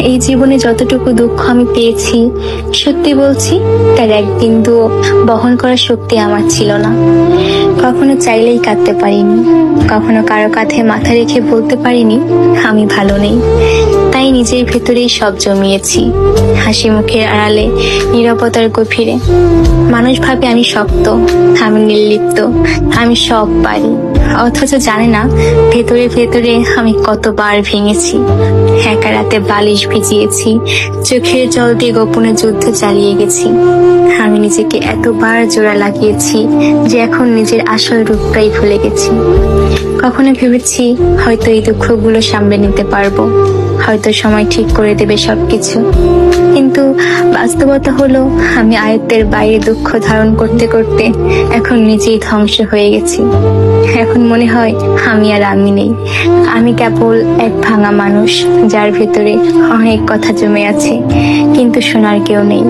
এই জীবনে যতটুকু দুঃখ আমি পেয়েছি, সত্যি বলছি তার এক বিন্দুও বহন করার শক্তি আমার ছিল না। কখনো চাইলেই কাঁদতে পারিনি, কখনো কারো কাঁধে মাথা রেখে বলতে পারিনি আমি ভালো নেই। তাই নিজের ভেতরেই সব জমিয়েছি, হাসি মুখের আড়ালে, নীরবতার গভীরে। মানুষ ভাবে আমি শক্ত, আমি নির্লিপ্ত, আমি সব পারি, অথচ জানে না ভেতরে ভেতরে আমি কতবার ভেঙেছি। একা রাতে বালিশ ভিজিয়েছি, চোখের জল দিয়ে গোপনে যুদ্ধ চালিয়ে গেছি। আমি নিজেকে এতবার জোড়া লাগিয়েছি যে এখন নিজের আসল রূপটাই ভুলে গেছি। কখনো ভেবেছি হয়তো এই দুঃখগুলো সামলে নিতে পারবো, হয়তো সময় ঠিক করে দেবে সবকিছু, কিন্তু বাস্তবতা হলো আমি আয়ত্তের বাইরে দুঃখ ধারণ করতে করতে এখন নিজেই ধ্বংস হয়ে গেছি। এখন মনে হয় আমি আর আমি নেই, আমি কেবল এক ভাঙা মানুষ যার ভেতরে অনেক কথা জমে আছে, কিন্তু শোনার কেউ নেই।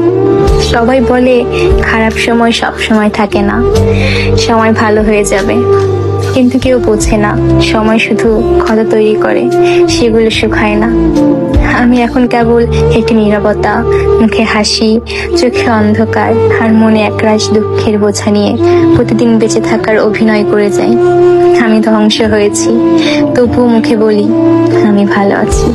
সবাই বলে খারাপ সময় সব সময় থাকে না, সময় ভালো হয়ে যাবে, কিন্তু কেউ বোঝে না সময় শুধু ক্ষত তৈরি করে, সেগুলো শুকায় না। আমি এখন কেবল একটি নীরবতা, মুখে হাসি, চোখে অন্ধকার আর মনে একরাশ দুঃখের বোঝা নিয়ে প্রতিদিন বেঁচে থাকার অভিনয় করে যাই। আমি ধ্বংস হয়েছি, তবুও মুখে বলি আমি ভালো আছি।